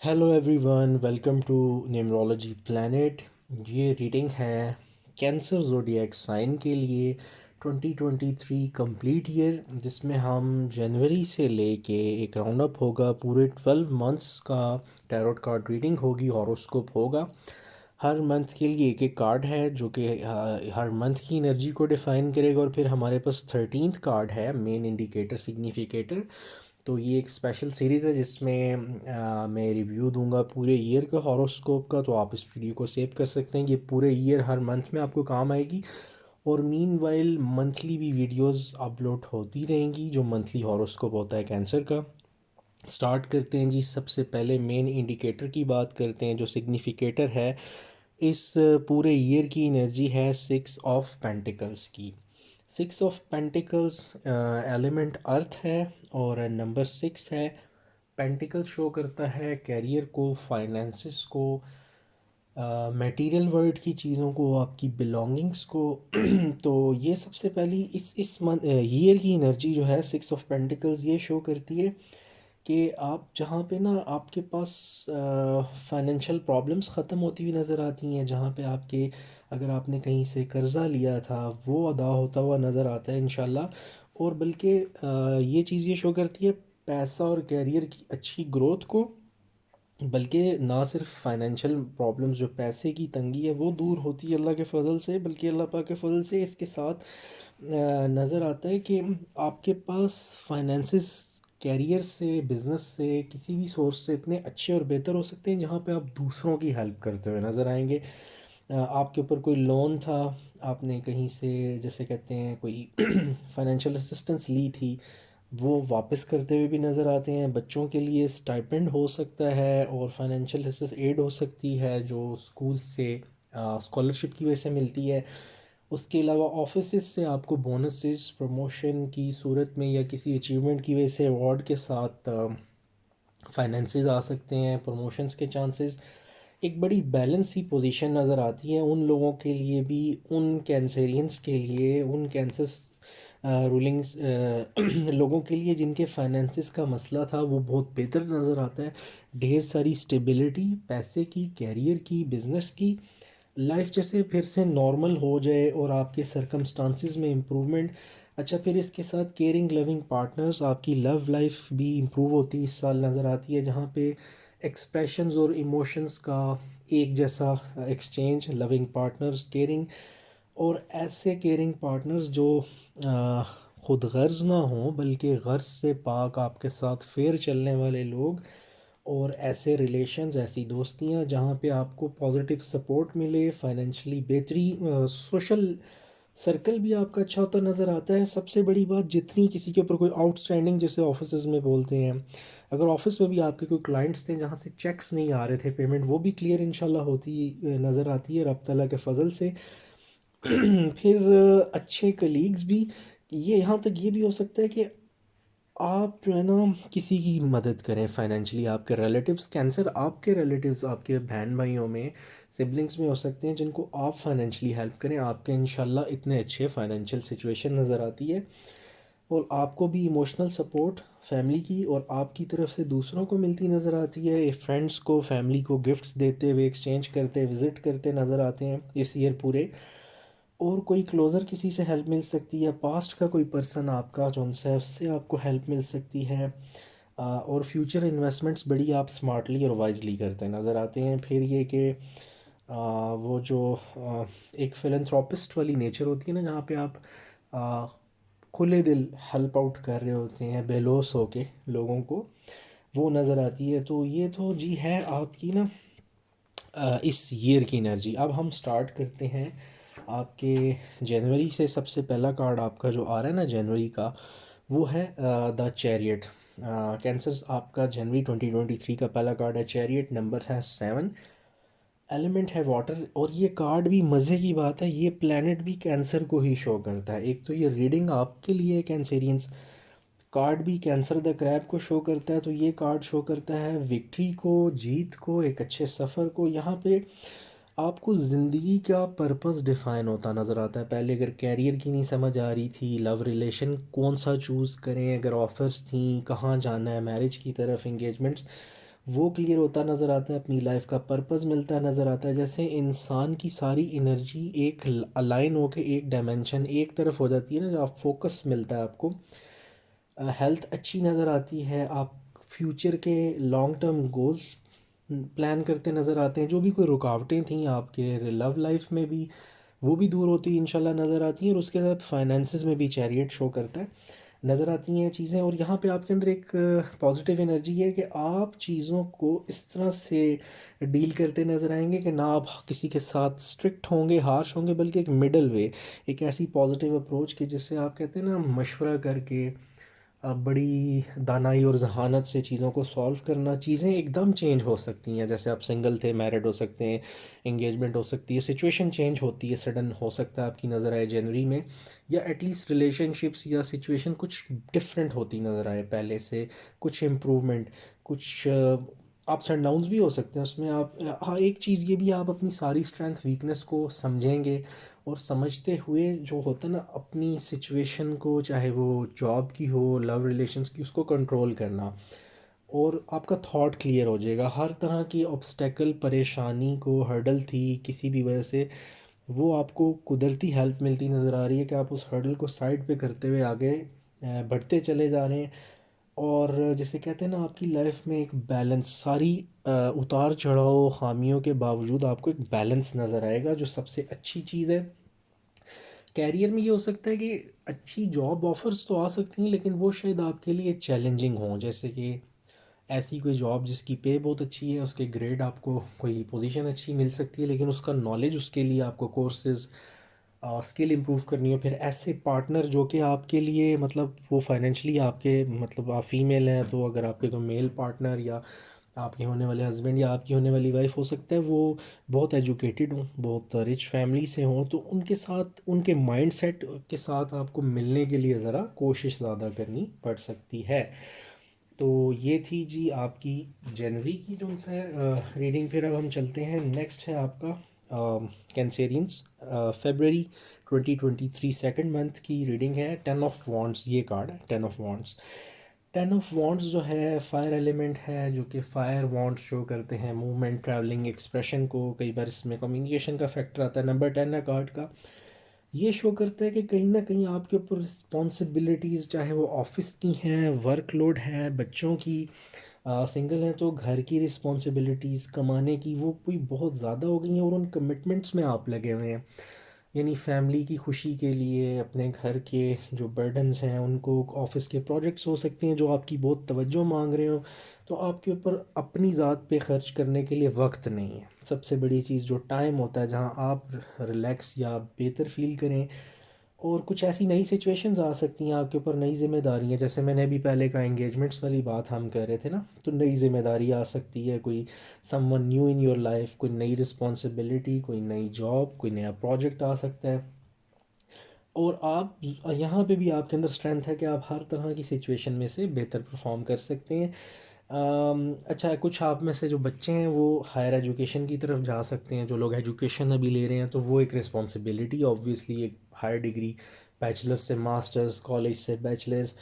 Hello everyone, welcome to numerology planet. ये reading है cancer zodiac sign के लिए 2023 कंप्लीट ईयर, जिसमें हम जनवरी से लेके एक राउंड अप होगा पूरे 12 मंथ्स का। टैरोट कार्ड रीडिंग होगी, हॉरोस्कोप होगा। हर मंथ के लिए एक एक कार्ड है जो कि हर मंथ की एनर्जी को डिफ़ाइन करेगा। और फिर हमारे पास 13th कार्ड है, मेन इंडिकेटर सिग्निफिकेटर। तो ये एक स्पेशल सीरीज़ है जिसमें मैं रिव्यू दूंगा पूरे ईयर का हॉरोस्कोप का। तो आप इस वीडियो को सेव कर सकते हैं, ये पूरे ईयर हर मंथ में आपको काम आएगी। और मीनवाइल मंथली भी वीडियोस अपलोड होती रहेंगी जो मंथली हॉरोस्कोप होता है कैंसर का। स्टार्ट करते हैं जी। सबसे पहले मेन इंडिकेटर की बात करते हैं, जो सिग्निफिकेटर है इस पूरे ईयर की एनर्जी है 6 ऑफ पेंटिकल्स की। 6 ऑफ पेंटिकल्स एलिमेंट अर्थ है और नंबर 6 है। पेंटिकल शो करता है कैरियर को, फाइनेंसिस को, मटेरियल वर्ल्ड की चीज़ों को, आपकी बिलोंगिंग्स को। तो ये सबसे पहली इस ईयर की एनर्जी जो है 6 ऑफ पेंटिकल्स ये शो करती है कि आप जहाँ पे ना आपके पास फाइनेंशियल प्रॉब्लम्स ख़त्म होती हुई नज़र आती हैं। जहाँ पे आपके, अगर आपने कहीं से कर्ज़ा लिया था वो अदा होता हुआ नज़र आता है इंशाल्लाह। और बल्कि ये चीज़ ये शो करती है पैसा और कैरियर की अच्छी ग्रोथ को। बल्कि ना सिर्फ फाइनेंशियल प्रॉब्लम्स, जो पैसे की तंगी है वो दूर होती है अल्लाह के फ़ज़ल से, बल्कि अल्लाह पाक के फ़ज़ल से इसके साथ नज़र आता है कि आपके पास फाइनेंसिस कैरियर से, बिज़नेस से, किसी भी सोर्स से इतने अच्छे और बेहतर हो सकते हैं जहाँ पे आप दूसरों की हेल्प करते हुए नज़र आएंगे। आपके ऊपर कोई लोन था, आपने कहीं से जैसे कहते हैं कोई फाइनेंशियल असिस्टेंस ली थी, वो वापस करते हुए भी नज़र आते हैं। बच्चों के लिए स्टाइपेंड हो सकता है और फाइनेंशियल असिस्ट एड हो सकती है जो स्कूल से स्कॉलरशिप की वजह से मिलती है। उसके अलावा ऑफिस से आपको बोनसेस प्रमोशन की सूरत में या किसी अचीवमेंट की वजह से अवार्ड के साथ फाइनेंसेस आ सकते हैं, प्रमोशंस के चांसेस। एक बड़ी बैलेंस सी पोजीशन नज़र आती है उन लोगों के लिए भी, उन कैंसरियंस के लिए, उन कैंसर रूलिंग्स लोगों के लिए जिनके फाइनेंसिस का मसला था वो बहुत बेहतर नज़र आता है। ढेर सारी स्टेबिलिटी, पैसे की, कैरियर की, बिजनेस की, लाइफ जैसे फिर से नॉर्मल हो जाए और आपके सरकमस्टांसिस में इम्प्रूवमेंट। अच्छा, फिर इसके साथ केयरिंग लविंग पार्टनर्स, आपकी लव लाइफ भी इम्प्रूव होती इस साल नज़र आती है, जहाँ पे एक्सप्रेशंस और इमोशंस का एक जैसा एक्सचेंज, लविंग पार्टनर्स, केयरिंग। और ऐसे केयरिंग पार्टनर्स जो आ, खुद गर्ज ना हो बल्कि गर्ज से पाक आपके साथ फेयर चलने वाले लोग। और ऐसे रिलेशंस, ऐसी दोस्तियां जहाँ पे आपको पॉजिटिव सपोर्ट मिले, फाइनेंशियली बेहतरी, सोशल सर्कल भी आपका अच्छा होता नज़र आता है। सबसे बड़ी बात, जितनी किसी के ऊपर कोई आउटस्टैंडिंग, जैसे ऑफिस में बोलते हैं, अगर ऑफिस में भी आपके कोई क्लाइंट्स थे जहाँ से चेक्स नहीं आ रहे थे, पेमेंट वो भी क्लियर इंशाल्लाह होती नज़र आती है रब ताला के फ़ज़ल से। फिर अच्छे कलीग्स भी, ये यहाँ तक ये भी हो सकता है कि आप जो है ना किसी की मदद करें फाइनेंशियली। आपके रिलेटिव्स, कैंसर आपके रिलेटिव्स, आपके बहन भाइयों में, सिबलिंग्स में हो सकते हैं जिनको आप फाइनेंशियली हेल्प करें। आपके इंशाल्लाह इतने अच्छे फाइनेंशियल सिचुएशन नज़र आती है। और आपको भी इमोशनल सपोर्ट फैमिली की और आपकी तरफ से दूसरों को मिलती नज़र आती है। फ्रेंड्स को, फैमिली को गिफ्ट्स देते हुए, एक्सचेंज करते, विज़िट करते नज़र आते हैं इस ईयर पूरे। और कोई क्लोज़र किसी से हेल्प मिल सकती है, पास्ट का कोई पर्सन आपका जो उनसे, उससे आपको हेल्प मिल सकती है। और फ्यूचर इन्वेस्टमेंट्स बड़ी आप स्मार्टली और वाइजली करते नज़र आते हैं। फिर ये कि वो जो एक फिलंथ्रोपिस्ट वाली नेचर होती है ना, जहाँ पे आप आ, खुले दिल हेल्प आउट कर रहे होते हैं बेलोस होके लोगों को, वो नज़र आती है। तो ये तो जी है आपकी ना इस ईयर की एनर्जी। अब हम स्टार्ट करते हैं आपके जनवरी से। सबसे पहला कार्ड आपका जो आ रहा है ना जनवरी का, वो है द चैरियट। कैंसर्स, आपका जनवरी 2023 का पहला कार्ड है चैरियट, नंबर है 7, एलिमेंट है वाटर। और ये कार्ड भी मज़े की बात है, ये प्लैनेट भी कैंसर को ही शो करता है। एक तो ये रीडिंग आपके लिए कैंसेरियंस, कार्ड भी कैंसर द क्रैब को शो करता है। तो ये कार्ड शो करता है विक्ट्री को, जीत को, एक अच्छे सफ़र को। यहाँ पे आपको ज़िंदगी का पर्पस डिफ़ाइन होता नज़र आता है। पहले अगर कैरियर की नहीं समझ आ रही थी, लव रिलेशन कौन सा चूज़ करें, अगर ऑफ़र्स थी कहाँ जाना है, मैरिज की तरफ, इंगेजमेंट्स, वो क्लियर होता नज़र आता है, अपनी लाइफ का पर्पस मिलता नज़र आता है। जैसे इंसान की सारी एनर्जी एक अलाइन होके एक डायमेंशन एक तरफ हो जाती है ना, जो आप फोकस मिलता है आपको, हेल्थ अच्छी नज़र आती है, आप फ्यूचर के लॉन्ग टर्म गोल्स प्लान करते नज़र आते हैं, जो भी कोई रुकावटें थी आपके लव लाइफ में भी वो भी दूर होती इंशाल्लाह नज़र आती हैं, और उसके साथ फाइनेंसिस में भी चैरियट शो करता है नज़र आती हैं चीज़ें। और यहाँ पे आपके अंदर एक पॉजिटिव एनर्जी है कि आप चीज़ों को इस तरह से डील करते नज़र आएंगे कि ना आप किसी के साथ स्ट्रिक्ट होंगे, हार्श होंगे, बल्कि एक मिडल वे, एक ऐसी पॉजिटिव अप्रोच कि जिससे आप कहते हैं ना मशवरा करके बड़ी दानाई और जहानत से चीज़ों को सॉल्व करना, चीज़ें एकदम चेंज हो सकती हैं। जैसे आप सिंगल थे, मैरिड हो सकते हैं, एंगेजमेंट हो सकती है, सिचुएशन चेंज होती है, सडन हो सकता है आपकी नज़र आए जनवरी में, या एटलीस्ट रिलेशनशिप्स या सिचुएशन कुछ डिफरेंट होती नज़र आए पहले से, कुछ इम्प्रूवमेंट, कुछ अप्स एंड डाउन्स भी हो सकते हैं उसमें। आप हाँ, एक चीज़ ये भी, आप अपनी सारी स्ट्रेंथ वीकनेस को समझेंगे, और समझते हुए जो होता है ना अपनी सिचुएशन को, चाहे वो जॉब की हो, लव रिलेशंस की, उसको कंट्रोल करना, और आपका थॉट क्लियर हो जाएगा। हर तरह की ऑब्स्टेकल, परेशानी को, हर्डल थी किसी भी वजह से, वो आपको कुदरती हेल्प मिलती नज़र आ रही है कि आप उस हर्डल को साइड पे करते हुए आगे बढ़ते चले जा रहे हैं। और जैसे कहते हैं ना आपकी लाइफ में एक बैलेंस, सारी उतार चढ़ाव खामियों के बावजूद आपको एक बैलेंस नज़र आएगा, जो सबसे अच्छी चीज़ है। कैरियर में ये हो सकता है कि अच्छी जॉब ऑफर्स तो आ सकती हैं, लेकिन वो शायद आपके लिए चैलेंजिंग हों। जैसे कि ऐसी कोई जॉब जिसकी पे बहुत अच्छी है, उसके ग्रेड, आपको कोई पोजीशन अच्छी मिल सकती है, लेकिन उसका नॉलेज, उसके लिए आपको कोर्सेज, स्किल इंप्रूव करनी हो। फिर ऐसे पार्टनर जो कि आपके लिए मतलब वो फाइनेंशियली आपके, मतलब आप फीमेल हैं तो अगर आपके कोई मेल पार्टनर या आपके होने वाले हस्बैंड या आपकी होने वाली वाइफ हो सकता है वो बहुत एजुकेटेड हों, बहुत रिच फैमिली से हों, तो उनके साथ, उनके माइंडसेट के साथ आपको मिलने के लिए ज़रा कोशिश ज़्यादा करनी पड़ सकती है। तो ये थी जी आपकी जनवरी की जो है रीडिंग। फिर अब हम चलते हैं, नेक्स्ट है आपका कैंसेरियंस, फेबररी 2023 सेकंड मंथ की रीडिंग है। 10 ऑफ वॉन्ड्स ये कार्ड है, 10 ऑफ वॉन्ड्स। 10 ऑफ वॉन्ड्स जो है फायर एलिमेंट है, जो कि फायर वॉन्ड्स शो करते हैं मूवमेंट, ट्रैवलिंग, एक्सप्रेशन को, कई बार इसमें कम्युनिकेशन का फैक्टर आता है। नंबर 10 है कार्ड का, ये शो करता है कि कहीं ना कहीं आपके ऊपर रिस्पॉन्सिबिलिटीज़, चाहे वो ऑफिस की हैं, वर्कलोड है, बच्चों की, सिंगल हैं तो घर की रिस्पॉन्सिबिलिटीज़, कमाने की, वो कोई बहुत ज़्यादा हो गई हैं, और उन कमिटमेंट्स में आप लगे हुए हैं। यानी फैमिली की खुशी के लिए, अपने घर के जो बर्डन्स हैं उनको, ऑफिस के प्रोजेक्ट्स हो सकते हैं जो आपकी बहुत तवज्जो मांग रहे हो, तो आपके ऊपर अपनी ज़ात पे ख़र्च करने के लिए वक्त नहीं है। सबसे बड़ी चीज़ जो टाइम होता है, जहाँ आप रिलैक्स या बेहतर फील करें, और कुछ ऐसी नई सिचुएशंस आ सकती हैं आपके ऊपर, नई जिम्मेदारियाँ, जैसे मैंने अभी पहले का एंगेजमेंट्स वाली बात हम कर रहे थे ना, तो नई जिम्मेदारी आ सकती है, कोई someone new in your life, कोई नई रिस्पॉन्सिबिलिटी, कोई नई जॉब, कोई नया प्रोजेक्ट आ सकता है। और आप यहाँ पे भी आपके अंदर स्ट्रेंथ है कि आप हर तरह की सिचुएशन में से बेहतर परफॉर्म कर सकते हैं। अच्छा, कुछ आप में से जो बच्चे हैं वो हायर एजुकेशन की तरफ जा सकते हैं, जो लोग एजुकेशन अभी ले रहे हैं, तो वो एक रिस्पॉन्सिबिलिटी ऑब्वियसली, एक हायर डिग्री, बैचलर्स से मास्टर्स, कॉलेज से बैचलर्स।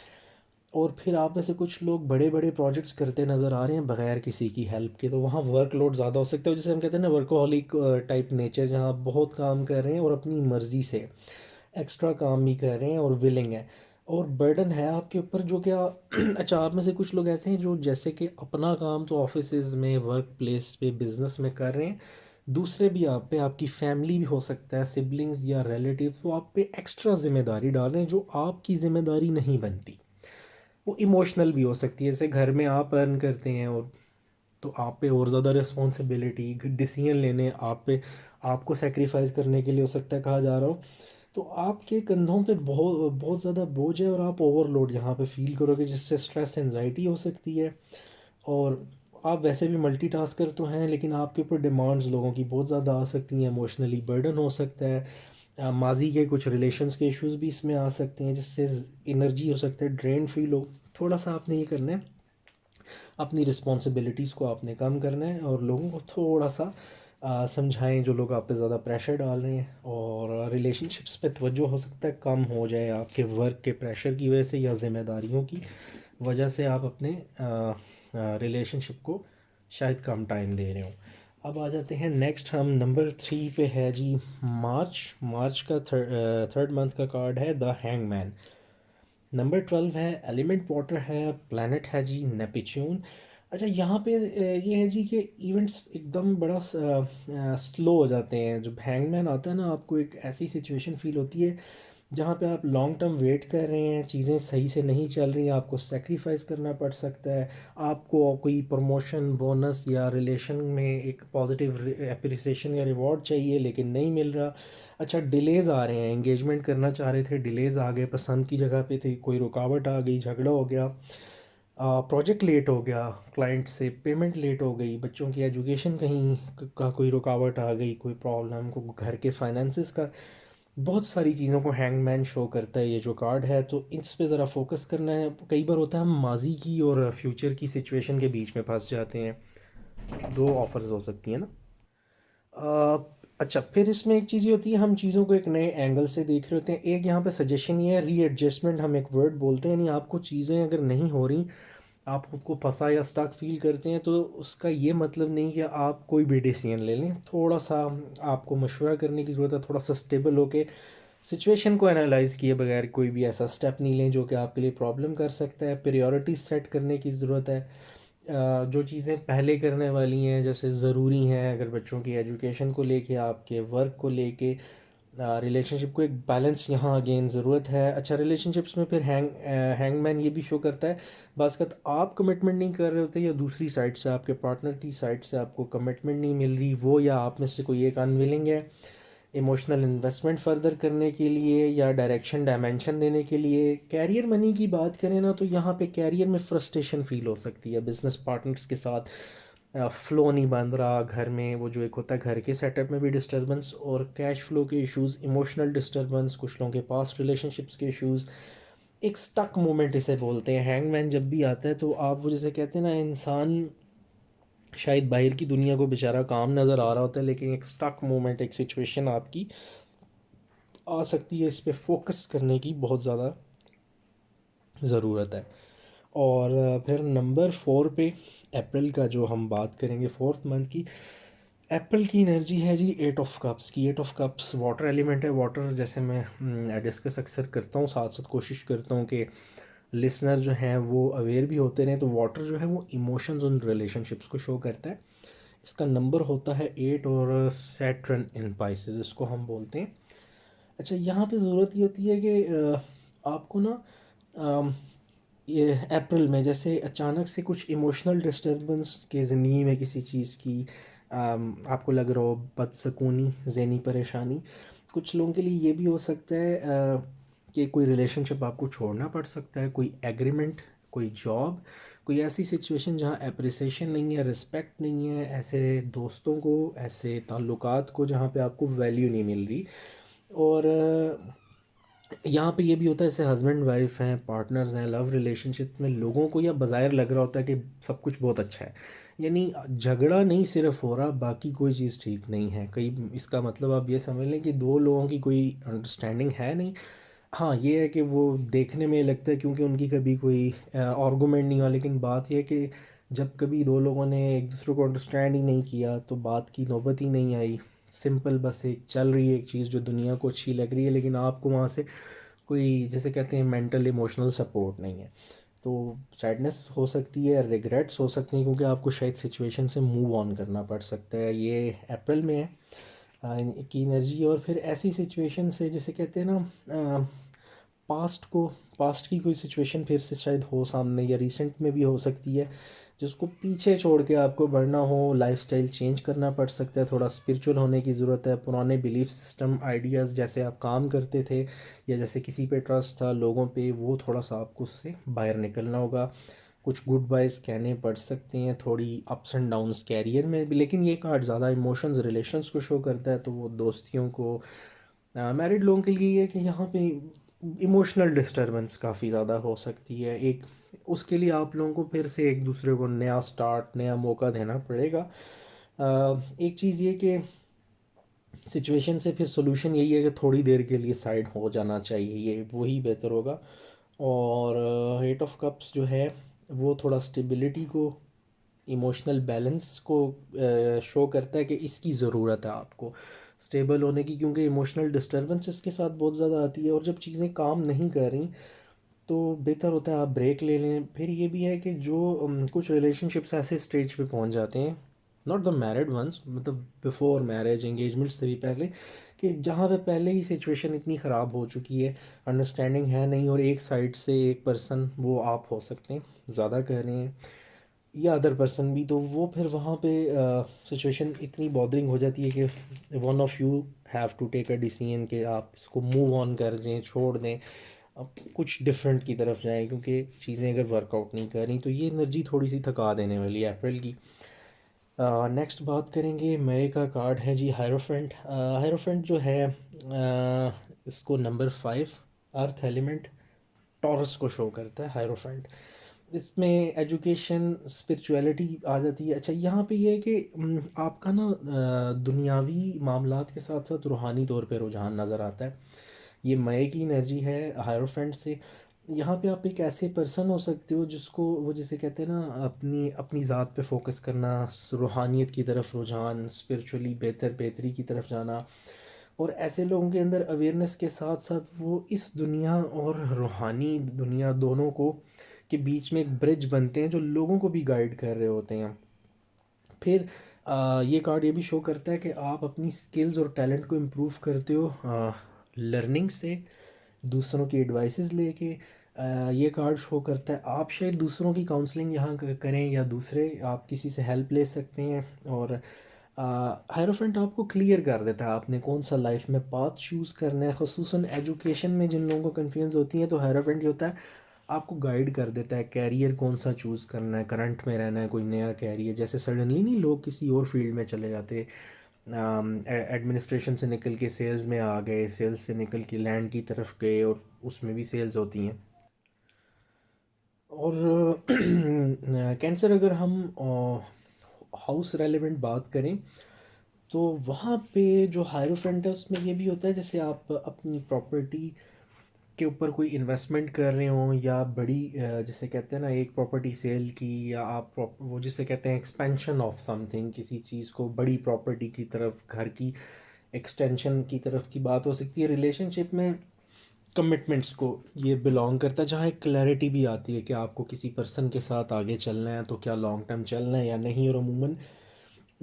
और फिर आप में से कुछ लोग बड़े बड़े प्रोजेक्ट्स करते नज़र आ रहे हैं बगैर किसी की हेल्प के, तो वहाँ वर्कलोड ज़्यादा हो सकता है, जैसे हम कहते हैं ना वर्कोहॉलिक टाइप नेचर, जहाँ आप बहुत काम कर रहे हैं और अपनी मर्ज़ी से एक्स्ट्रा काम भी कर रहे हैं और विलिंग है, और बर्डन है आपके ऊपर जो क्या अच्छा, आप में से कुछ लोग ऐसे हैं जो जैसे कि अपना काम तो ऑफिस में, वर्क प्लेस पे, बिजनेस में कर रहे हैं, दूसरे भी आप पे, आपकी फैमिली भी हो सकता है, सिबलिंग्स या रिलेटिव्स, वो आप पे एक्स्ट्रा जिम्मेदारी डाल रहे हैं जो आपकी ज़िम्मेदारी नहीं बनती। वो इमोशनल भी हो सकती है, जैसे घर में आप अर्न करते हैं और तो आप पे और ज़्यादा रिस्पॉन्सिबिलिटी, डिसीजन लेने आप पे, आपको सेक्रीफाइस करने के लिए हो सकता है कहा जा रहा हो, तो आपके कंधों पे बहुत बहुत ज़्यादा बोझ है, और आप ओवरलोड यहाँ पे फील करोगे, जिससे स्ट्रेस, एंजाइटी हो सकती है। और आप वैसे भी मल्टीटास्कर तो हैं, लेकिन आपके ऊपर डिमांड्स लोगों की बहुत ज़्यादा आ सकती हैं, इमोशनली बर्डन हो सकता है। माजी के कुछ रिलेशंस के इश्यूज भी इसमें आ सकते हैं, जिससे एनर्जी हो सकता है ड्रेन फील हो। थोड़ा सा आपने ये करना है, अपनी रिस्पॉन्सिबिलिटीज़ को आपने कम करना है, और लोगों को थोड़ा सा समझाएं जो लोग आप पे ज़्यादा प्रेशर डाल रहे हैं, और रिलेशनशिप्स पे तवज्जो हो सकता है कम हो जाए आपके वर्क के प्रेशर की वजह से, या ज़िम्मेदारियों की वजह से आप अपने रिलेशनशिप को शायद कम टाइम दे रहे हो। अब आ जाते हैं नेक्स्ट, हम नंबर 3 पे है जी मार्च। मार्च का थर्ड मंथ का कार्ड है द हैंगमैन। नंबर 12 है एलिमेंट वाटर है, प्लैनेट है जी नेपच्यून। अच्छा, यहाँ पे ये है जी कि इवेंट्स एकदम बड़ा स्लो हो जाते हैं। जब हैंगमैन आता है ना, आपको एक ऐसी सिचुएशन फील होती है जहाँ पे आप लॉन्ग टर्म वेट कर रहे हैं, चीज़ें सही से नहीं चल रही हैं, आपको सेक्रीफाइस करना पड़ सकता है। आपको कोई प्रमोशन, बोनस या रिलेशन में एक पॉजिटिव एप्रिसिएशन या रिवॉर्ड चाहिए लेकिन नहीं मिल रहा। अच्छा, डिलेज़ आ रहे हैं, एंगेजमेंट करना चाह रहे थे, डिलेज़ आ गए, पसंद की जगह पे थे, कोई रुकावट आ गई, झगड़ा हो गया, प्रोजेक्ट लेट हो गया, क्लाइंट से पेमेंट लेट हो गई, बच्चों की एजुकेशन कहीं का कोई रुकावट आ गई, कोई प्रॉब्लम को घर के फाइनेंसिस का, बहुत सारी चीज़ों को हैंगमैन शो करता है ये जो कार्ड है। तो इस पे ज़रा फोकस करना है। कई बार होता है हम माजी की और फ्यूचर की सिचुएशन के बीच में फंस जाते हैं। दो ऑफर्स हो सकती हैं ना। अच्छा, फिर इसमें एक चीज़ ये होती है, हम चीज़ों को एक नए एंगल से देख रहे होते हैं। एक यहाँ पे सजेशन ये है, रीएडजस्टमेंट हम एक वर्ड बोलते हैं, यानी आपको चीज़ें अगर नहीं हो रही, आप खुद को फंसा या स्टक फील करते हैं, तो उसका ये मतलब नहीं कि आप कोई भी डिसीजन ले लें। थोड़ा सा आपको मशवरा करने की ज़रूरत है, थोड़ा सा स्टेबल होके सिचुएशन को एनालाइज़ किए बगैर कोई भी ऐसा स्टेप नहीं लें जो कि आपके लिए प्रॉब्लम कर सकता है। प्रायोरिटीज़ सेट करने की ज़रूरत है। जो चीज़ें पहले करने वाली हैं, जैसे ज़रूरी हैं, अगर बच्चों की एजुकेशन को लेके, आपके वर्क को लेके, रिलेशनशिप को एक बैलेंस यहाँ अगेन ज़रूरत है। अच्छा, रिलेशनशिप्स में फिर हैंगमैन ये भी शो करता है, बाज़ आप कमिटमेंट नहीं कर रहे होते या दूसरी साइड से, आपके पार्टनर की साइड से आपको कमिटमेंट नहीं मिल रही, वो या आप में से कोई एक अनविलिंग है इमोशनल इन्वेस्टमेंट फ़र्दर करने के लिए या डायरेक्शन डायमेंशन देने के लिए। कैरियर मनी की बात करें ना, तो यहाँ पे कैरियर में फ्रस्ट्रेशन फील हो सकती है बिजनेस पार्टनर्स के साथ। फ्लो नहीं बन रहा घर में, वो जो एक होता है घर के सेटअप में भी डिस्टर्बेंस, और कैश फ्लो के इश्यूज़, इमोशनल डिस्टर्बेंस, कुछ लोगों के पास्ट रिलेशनशिप्स के इश्यूज़, एक स्टक मोमेंट इसे बोलते हैं। हैंगमैन जब भी आता है तो आप वो जैसे कहते हैं ना, इंसान शायद बाहर की दुनिया को बेचारा काम नज़र आ रहा होता है, लेकिन एक स्टक मोमेंट, एक सिचुएशन आपकी आ सकती है। इस पे फोकस करने की बहुत ज़्यादा ज़रूरत है। और फिर नंबर 4 पे अप्रैल का जो हम बात करेंगे, फोर्थ मंथ की, अप्रैल की एनर्जी है जी 8 ऑफ कप्स की। 8 ऑफ कप्स वाटर एलिमेंट है। वाटर जैसे मैं डिस्कस अक्सर करता हूँ, साथ साथ कोशिश करता हूँ कि लिसनर जो हैं वो अवेयर भी होते रहें। तो वाटर जो है वो इमोशंस और रिलेशनशिप्स को शो करता है। इसका नंबर होता है 8, और सैटर्न इन पाइसेस इसको हम बोलते हैं। अच्छा, यहाँ पे ज़रूरत ये होती है कि आपको ना अम, ये अप्रैल में जैसे अचानक से कुछ इमोशनल डिस्टर्बेंस के ज़िंदगी में किसी चीज़ की आपको लग रहा हो, बदसकूनी, ज़हनी परेशानी। कुछ लोगों के लिए ये भी हो सकता है कि कोई रिलेशनशिप आपको छोड़ना पड़ सकता है, कोई एग्रीमेंट, कोई जॉब, कोई ऐसी सिचुएशन जहाँ अप्रिसिएशन नहीं है, रिस्पेक्ट नहीं है, ऐसे दोस्तों को, ऐसे ताल्लुकात को जहाँ पे आपको वैल्यू नहीं मिल रही। और यहाँ पे ये भी होता है, जैसे हस्बैंड वाइफ हैं, पार्टनर्स हैं, लव रिलेशनशिप में लोगों को यह बाज़ाहिर लग रहा होता है कि सब कुछ बहुत अच्छा है, यानी झगड़ा नहीं सिर्फ हो रहा, बाकी कोई चीज़ ठीक नहीं है। कई, इसका मतलब आप ये समझ लें कि दो लोगों की कोई अंडरस्टैंडिंग है नहीं। हाँ, ये है कि वो देखने में लगता है क्योंकि उनकी कभी कोई आर्गूमेंट नहीं हुआ, लेकिन बात यह है कि जब कभी दो लोगों ने एक दूसरे को अंडरस्टैंड ही नहीं किया तो बात की नौबत ही नहीं आई। सिंपल बस एक चल रही है एक चीज़ जो दुनिया को अच्छी लग रही है, लेकिन आपको वहाँ से कोई, जैसे कहते हैं, मेंटल इमोशनल सपोर्ट नहीं है। तो सैडनेस हो सकती है, रिग्रेट्स हो सकती हैं, क्योंकि आपको शायद सिचुएशन से मूव ऑन करना पड़ सकता है। ये अप्रैल में है की एनर्जी। और फिर ऐसी सिचुएशन से, जैसे कहते हैं ना, पास्ट को, पास्ट की कोई सिचुएशन फिर से शायद हो सामने, या रिसेंट में भी हो सकती है, जिसको पीछे छोड़ के आपको बढ़ना हो, लाइफस्टाइल चेंज करना पड़ सकता है, थोड़ा स्पिरिचुअल होने की ज़रूरत है। पुराने बिलीफ सिस्टम, आइडियाज़, जैसे आप काम करते थे या जैसे किसी पे ट्रस्ट था लोगों पे, वो थोड़ा सा आपको उससे बाहर निकलना होगा। कुछ गुड बाइज कहने पड़ सकते हैं, थोड़ी अप्स एंड डाउन्स कैरियर में भी। लेकिन ये कार्ड ज़्यादा इमोशंस, रिलेशंस को शो करता है, तो वो दोस्तियों को, मैरिड लोगों के लिए है कि यहाँ पे इमोशनल डिस्टरबेंस काफ़ी ज़्यादा हो सकती है। एक, उसके लिए आप लोगों को फिर से एक दूसरे को नया स्टार्ट, नया मौका देना पड़ेगा। एक चीज़ ये कि सिचुएशन से फिर सॉल्यूशन यही है कि थोड़ी देर के लिए साइड हो जाना चाहिए, ये वही बेहतर होगा। और 8 ऑफ कप्स जो है वो थोड़ा स्टेबिलिटी को इमोशनल बैलेंस को शो करता है कि इसकी ज़रूरत है आपको स्टेबल होने की, क्योंकि इमोशनल डिस्टर्बेंसेस के साथ बहुत ज़्यादा आती है, और जब चीज़ें काम नहीं कर रही तो बेहतर होता है आप ब्रेक ले लें। फिर ये भी है कि जो कुछ रिलेशनशिप्स ऐसे स्टेज पे पहुंच जाते हैं, नॉट द मैरिड वंस, मतलब बिफोर मैरिज एंगेजमेंट से भी पहले, कि जहाँ पे पहले ही सिचुएशन इतनी ख़राब हो चुकी है, अंडरस्टैंडिंग है नहीं, और एक साइड से एक पर्सन, वो आप हो सकते हैं ज़्यादा कर रहे हैं या अदर पर्सन भी, तो वो फिर वहाँ पे सिचुएशन इतनी बॉदरिंग हो जाती है कि one of you have to take a decision कि आप इसको मूव ऑन कर दें, छोड़ दें, अब कुछ डिफरेंट की तरफ जाएं, क्योंकि चीज़ें अगर वर्कआउट नहीं कर रही तो ये एनर्जी थोड़ी सी थका देने वाली है अप्रैल की। नेक्स्ट बात करेंगे, मई का कार्ड है जी हायरोफेंट। हायरोफेंट जो है इसको नंबर 5 अर्थ एलिमेंट टॉरस को शो करता है हायरोफेंट। इसमें एजुकेशन स्पिरिचुअलिटी आ जाती है। अच्छा, यहाँ पे ये है कि आपका ना दुनियावी मामलात के साथ साथ रूहानी तौर पे रुझान नज़र आता है। ये मई की एनर्जी है हायरोफेंट से। यहाँ पे आप एक ऐसे पर्सन हो सकते हो जिसको वो जिसे कहते हैं ना, अपनी अपनी ज़ात पे फोकस करना, रूहानियत की तरफ रुझान, स्पिरिचुअली बेहतरी की तरफ जाना। और ऐसे लोगों के अंदर अवेयरनेस के साथ साथ वो इस दुनिया और रूहानी दुनिया दोनों को के बीच में एक ब्रिज बनते हैं, जो लोगों को भी गाइड कर रहे होते हैं। फिर ये कार्ड ये भी शो करता है कि आप अपनी स्किल्स और टैलेंट को इम्प्रूव करते हो लर्निंग से, दूसरों की एडवाइसेस लेके। ये कार्ड शो करता है आप शायद दूसरों की काउंसलिंग यहाँ करें, या दूसरे आप किसी से हेल्प ले सकते हैं। और हायरोफेंट आपको क्लियर कर देता है आपने कौन सा लाइफ में पाथ चूज़ करना है, ख़ुसूसन एजुकेशन में जिन लोगों को कन्फ्यूज़ होती है, तो हायरोफेंट ये होता है आपको गाइड कर देता है कैरियर कौन सा चूज़ करना है, करंट में रहना है, कोई नया कैरियर, जैसे सडनली नहीं लोग किसी और फील्ड में चले जाते, एडमिनिस्ट्रेशन से निकल के सेल्स में आ गए, सेल्स से निकल के लैंड की तरफ गए, और उसमें भी सेल्स होती हैं। और कैंसर, अगर हम हाउस रेलेवेंट बात करें तो वहाँ पे जो हायरोफेंट है उसमें ये भी होता है, जैसे आप अपनी प्रॉपर्टी के ऊपर कोई इन्वेस्टमेंट कर रहे हो, या बड़ी जिसे कहते हैं ना एक प्रॉपर्टी सेल की, या आप वो जिसे कहते हैं एक्सपेंशन ऑफ समथिंग, किसी चीज़ को बड़ी प्रॉपर्टी की तरफ, घर की एक्सटेंशन की तरफ की बात हो सकती है। रिलेशनशिप में कमिटमेंट्स को ये बिलोंग करता है, जहाँ एक क्लैरिटी भी आती है कि आपको किसी पर्सन के साथ आगे चलना है तो क्या लॉन्ग टर्म चलना है या नहीं, और अमूमन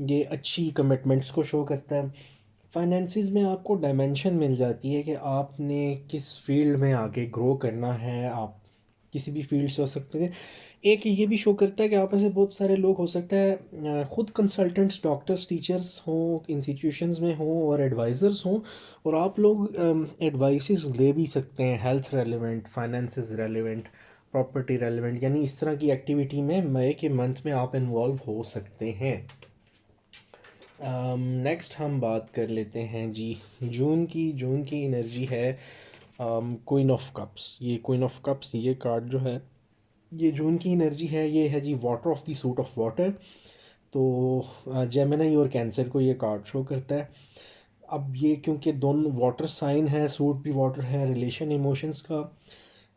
ये अच्छी कमिटमेंट्स को शो करता है। फाइनेंसिस में आपको डायमेंशन मिल जाती है कि आपने किस फील्ड में आगे ग्रो करना है, आप किसी भी फील्ड से हो सकते हैं। एक ये भी शो करता है कि आप में से बहुत सारे लोग हो सकता है खुद कंसल्टेंट्स, डॉक्टर्स, टीचर्स हों, इंस्टीट्यूशंस में हों और एडवाइज़र्स हों, और आप लोग एडवाइसेस ले भी सकते हैं health relevant, finances relevant, property relevant, यानी इस तरह की एक्टिविटी में मई के मंथ में आप इन्वॉल्व हो सकते हैं। नेक्स्ट हम बात कर लेते हैं जी जून की एनर्जी है क्वीन ऑफ कप्स। ये क्वीन ऑफ कप्स ये कार्ड जो है, ये जून की एनर्जी है, ये है जी water of the suit of water. तो जेमिनी और कैंसर को ये कार्ड शो करता है। अब ये क्योंकि दोनों वाटर साइन है, सूट भी वाटर है, रिलेशन इमोशंस का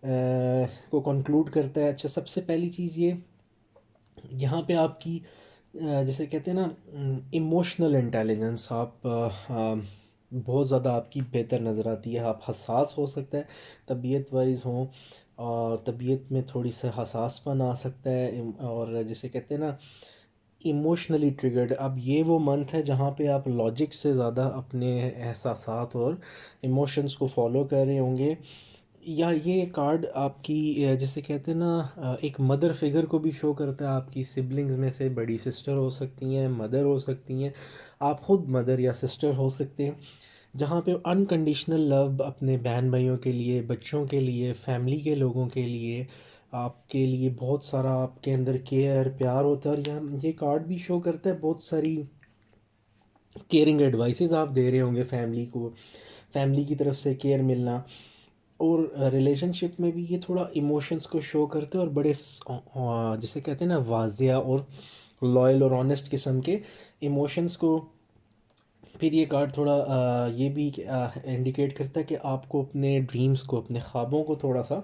को कंक्लूड करता है। अच्छा, सबसे पहली चीज़ ये यहाँ पे आपकी जैसे कहते हैं ना इमोशनल इंटेलिजेंस, आप बहुत ज़्यादा आपकी बेहतर नज़र आती है। आप हसास हो सकता है तबीयत वाइज हो, और तबीयत में थोड़ी सा हसासपन आ सकता है, और जैसे कहते हैं ना इमोशनली ट्रिगर्ड। अब ये वो मंथ है जहाँ पे आप लॉजिक से ज़्यादा अपने एहसासात और इमोशंस को फॉलो कर रहे होंगे। या ये कार्ड आपकी जैसे कहते हैं ना एक मदर फिगर को भी शो करता है। आपकी सिबलिंग्स में से बड़ी सिस्टर हो सकती हैं, मदर हो सकती हैं, आप खुद मदर या सिस्टर हो सकते हैं, जहाँ पे अनकंडीशनल लव अपने बहन भाइयों के लिए, बच्चों के लिए, फैमिली के लोगों के लिए, आपके लिए बहुत सारा आपके अंदर केयर प्यार होता है। और ये कार्ड भी शो करता है बहुत सारी केयरिंग एडवाइसेस आप दे रहे होंगे फैमिली को, फैमिली की तरफ से केयर मिलना। और रिलेशनशिप में भी ये थोड़ा इमोशंस को शो करते हैं, और बड़े जिसे कहते हैं ना वाजिया और लॉयल और ऑनेस्ट किस्म के इमोशंस को। फिर ये कार्ड थोड़ा ये भी इंडिकेट करता है कि आपको अपने ड्रीम्स को, अपने ख्वाबों को थोड़ा सा,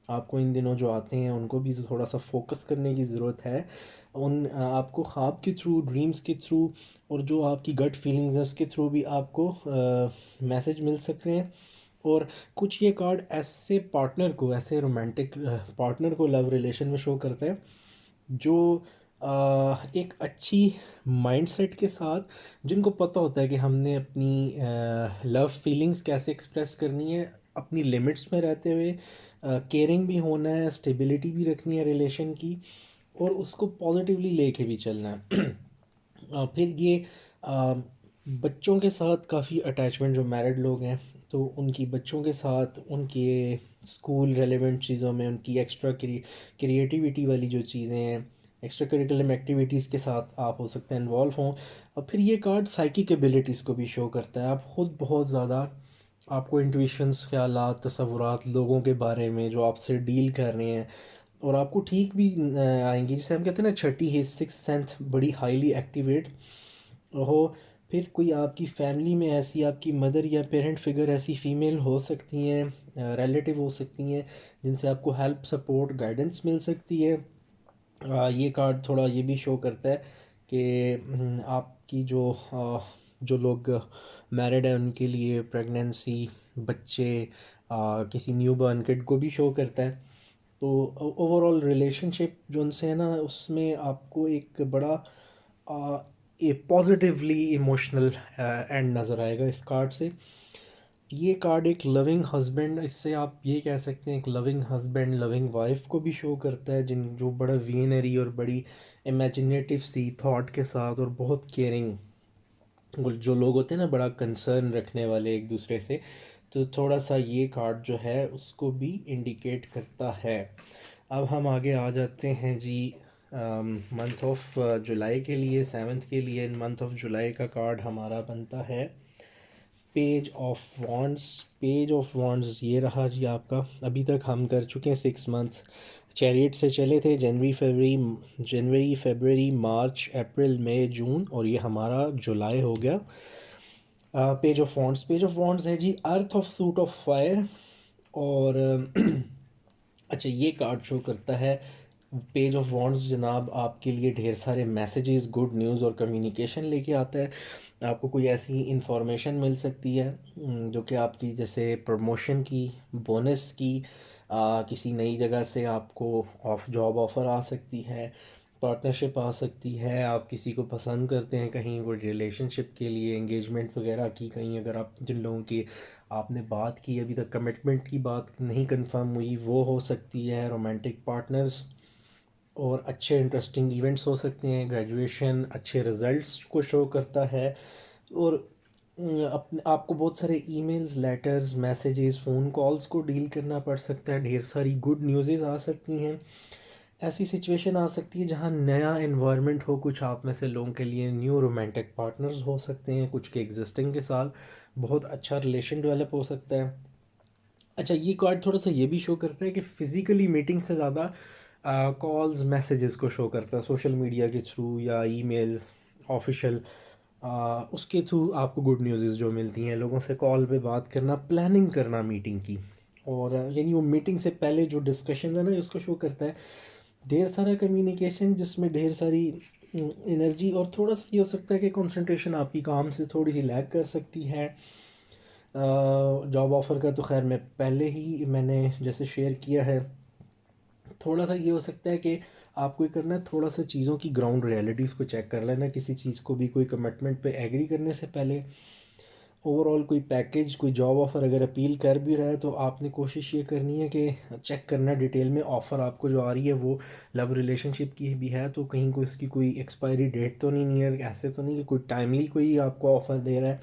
आपको इन दिनों जो आते हैं उनको भी थोड़ा सा फोकस करने की ज़रूरत है। आपको ख्वाब के थ्रू, ड्रीम्स के थ्रू और जो आपकी गट फीलिंग्स है उसके थ्रू भी आपको मैसेज मिल सकते हैं। और कुछ ये कार्ड ऐसे पार्टनर को, ऐसे रोमांटिक पार्टनर को लव रिलेशन में शो करता है जो एक अच्छी माइंडसेट के साथ, जिनको पता होता है कि हमने अपनी लव फीलिंग्स कैसे एक्सप्रेस करनी है अपनी लिमिट्स में रहते हुए, केयरिंग भी होना है, स्टेबिलिटी भी रखनी है रिलेशन की, और उसको पॉजिटिवली लेके भी चलना है। फिर ये अ, बच्चों के साथ काफ़ी अटैचमेंट, जो मैरिड लोग हैं तो उनकी बच्चों के साथ उनके स्कूल रेलेवेंट चीज़ों में, उनकी एक्स्ट्रा क्रिएटिविटी वाली जो चीज़ें हैं, एक्स्ट्रा करिकुलम एक्टिविटीज़ के साथ आप हो सकते हैं इन्वॉल्व हों। और फिर ये कार्ड साइकिक एबिलिटीज़ को भी शो करता है। आप ख़ुद बहुत ज़्यादा, आपको इंट्यूशंस, ख्यालात, तसव्वुरात लोगों के बारे में जो आपसे डील कर रहे हैं, और आपको ठीक भी आएंगी, जिसे हम कहते हैं ना छठी ही सिक्स सेंथ बड़ी हाईली एक्टिवेट हो। फिर कोई आपकी फैमिली में ऐसी आपकी मदर या पेरेंट फिगर ऐसी फ़ीमेल हो सकती हैं, रिलेटिव हो सकती हैं, जिनसे आपको हेल्प, सपोर्ट, गाइडेंस मिल सकती है। ये कार्ड थोड़ा ये भी शो करता है कि आपकी जो लोग मैरिड हैं उनके लिए प्रेगनेंसी, बच्चे, किसी न्यू बॉर्न किड को भी शो करता है। तो ओवरऑल रिलेशनशिप जो उनसे है ना, उसमें आपको एक बड़ा ये पॉजिटिवली इमोशनल एंड नज़र आएगा इस कार्ड से। ये कार्ड एक लविंग हस्बैंड, इससे आप ये कह सकते हैं एक लविंग हस्बैंड, लविंग वाइफ को भी शो करता है, जिन जो बड़ा विजनरी और बड़ी इमेजिनेटिव सी थॉट के साथ और बहुत केयरिंग, जो लोग होते हैं ना बड़ा कंसर्न रखने वाले एक दूसरे से, तो थोड़ा सा ये कार्ड जो है उसको भी इंडिकेट करता है। अब हम आगे आ जाते हैं जी मंथ ऑफ जुलाई के लिए, सेवन्थ के लिए। मंथ ऑफ जुलाई का कार्ड हमारा बनता है page of wands. Page of wands ये रहा जी आपका। अभी तक हम कर चुके हैं 6 मंथ, चैरियट से चले थे जनवरी फरवरी मार्च अप्रैल मई जून, और ये हमारा जुलाई हो गया। Page of wands, page of wands है जी अर्थ ऑफ सूट ऑफ फायर। और अच्छा, ये कार्ड शो करता है, पेज ऑफ वॉन्ड्स जनाब आपके लिए ढेर सारे मैसेजेस, गुड न्यूज़ और कम्युनिकेशन लेके आता है। आपको कोई ऐसी इंफॉर्मेशन मिल सकती है जो कि आपकी, जैसे प्रमोशन की, बोनस की, किसी नई जगह से आपको ऑफ जॉब ऑफ़र आ सकती है, पार्टनरशिप आ सकती है, आप किसी को पसंद करते हैं कहीं, कोई रिलेशनशिप के लिए एंगेजमेंट वगैरह की कहीं, अगर आप जिन लोगों की आपने बात की अभी तक कमिटमेंट की बात नहीं कंफर्म हुई, वो हो सकती है, रोमांटिक पार्टनर्स, और अच्छे इंटरेस्टिंग इवेंट्स हो सकते हैं, ग्रेजुएशन, अच्छे रिजल्ट्स को शो करता है। और अपने आपको बहुत सारे emails, letters, messages, phone calls को डील करना पड़ सकता है, ढेर सारी गुड न्यूज़ेस आ सकती हैं। ऐसी सिचुएशन आ सकती है जहाँ नया इन्वायरमेंट हो, कुछ आप में से लोगों के लिए न्यू रोमांटिक पार्टनर्स हो सकते हैं, कुछ के एग्जिस्टिंग के साथ बहुत अच्छा रिलेशन डेवलप हो सकता है। अच्छा, ये कार्ड थोड़ा सा ये भी शो करता है कि फ़िज़िकली मीटिंग से ज़्यादा कॉल्स, मैसेजेस को शो करता है, सोशल मीडिया के थ्रू या ईमेल्स, ऑफिशियल, उसके थ्रू आपको गुड न्यूज़ जो मिलती हैं, लोगों से कॉल पे बात करना, प्लानिंग करना मीटिंग की। और यानी वो मीटिंग से पहले जो डिस्कशन है ना, उसको शो करता है। ढेर सारा कम्युनिकेशन जिसमें ढेर सारी एनर्जी, और थोड़ा सा ये हो सकता है कि कंसंट्रेशन आपकी काम से थोड़ी सी लैग कर सकती है। जॉब ऑफ़र का तो खैर मैं पहले ही मैंने जैसे शेयर किया है। थोड़ा सा ये हो सकता है कि आपको ये करना है, थोड़ा सा चीज़ों की ग्राउंड रियलिटीज़ को चेक कर लेना, किसी चीज़ को भी कोई कमिटमेंट पे एग्री करने से पहले। ओवरऑल कोई पैकेज, कोई जॉब ऑफ़र अगर अपील कर भी रहा है तो आपने कोशिश ये करनी है कि चेक करना डिटेल में, ऑफ़र आपको जो आ रही है वो लव रिलेशनशिप की भी है तो कहीं को इसकी कोई एक्सपायरी डेट तो नहीं है, ऐसे तो नहीं कि कोई टाइमली कोई आपको ऑफ़र दे रहा है।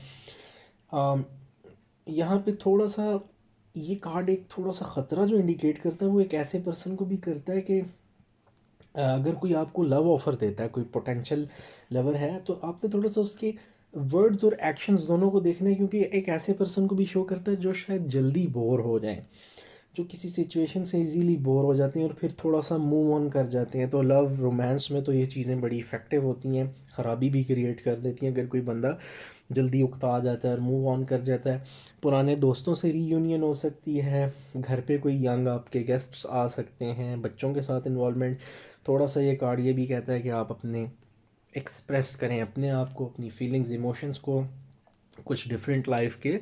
अम, यहाँ पे थोड़ा सा ये कार्ड एक थोड़ा सा ख़तरा जो इंडिकेट करता है वो एक ऐसे पर्सन को भी करता है कि अगर कोई आपको लव ऑफ़र देता है, कोई पोटेंशियल लवर है, तो आपने थोड़ा सा उसके वर्ड्स और एक्शंस दोनों को देखना है, क्योंकि एक ऐसे पर्सन को भी शो करता है जो शायद जल्दी बोर हो जाए, जो किसी सिचुएशन से इजीली बोर हो जाते हैं और फिर थोड़ा सा मूव ऑन कर जाते हैं। तो लव रोमांस में तो ये चीज़ें बड़ी इफ़ेक्टिव होती हैं, ख़राबी भी क्रिएट कर देती हैं अगर कोई बंदा जल्दी उकता जाता है और मूव ऑन कर जाता है। पुराने दोस्तों से रीयूनियन हो सकती है, घर पे कोई यंग आपके गेस्ट्स आ सकते हैं, बच्चों के साथ इन्वॉल्वमेंट। थोड़ा सा ये कार्ड ये भी कहता है कि आप अपने एक्सप्रेस करें अपने आप को, अपनी फीलिंग्स इमोशंस को। कुछ डिफरेंट लाइफ के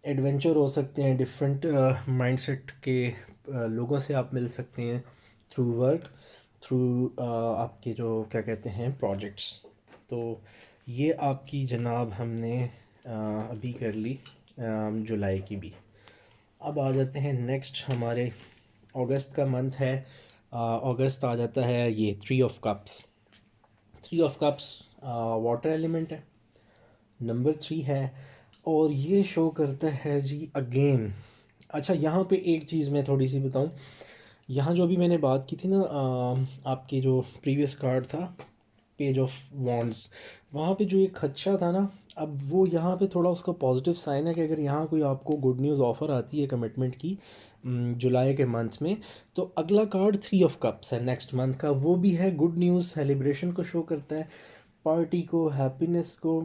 एडवेंचर हो सकते हैं, डिफरेंट माइंडसेट के लोगों से आप मिल सकते हैं थ्रू वर्क, थ्रू आपके जो क्या कहते हैं प्रोजेक्ट्स। तो ये आपकी जनाब हमने अभी कर ली जुलाई की भी। अब आ जाते हैं नेक्स्ट, हमारे अगस्त का मंथ है। अगस्त आ जाता है ये 3 of cups. 3 of cups water element है, नंबर 3 है, और ये शो करता है जी अगेन। अच्छा, यहाँ पे एक चीज़ मैं थोड़ी सी बताऊँ। यहाँ जो अभी मैंने बात की थी ना, आपके जो प्रीवियस कार्ड था पेज ऑफ वॉन्ड्स, वहाँ पे जो एक खदशा था ना, अब वो यहाँ पे थोड़ा उसका पॉजिटिव साइन है कि अगर यहाँ कोई आपको गुड न्यूज़ ऑफ़र आती है कमिटमेंट की जुलाई के मंथ में, तो अगला कार्ड 3 ऑफ कप्स है नेक्स्ट मंथ का, वो भी है गुड न्यूज़, सेलिब्रेशन को शो करता है, पार्टी को, हैप्पीनेस को,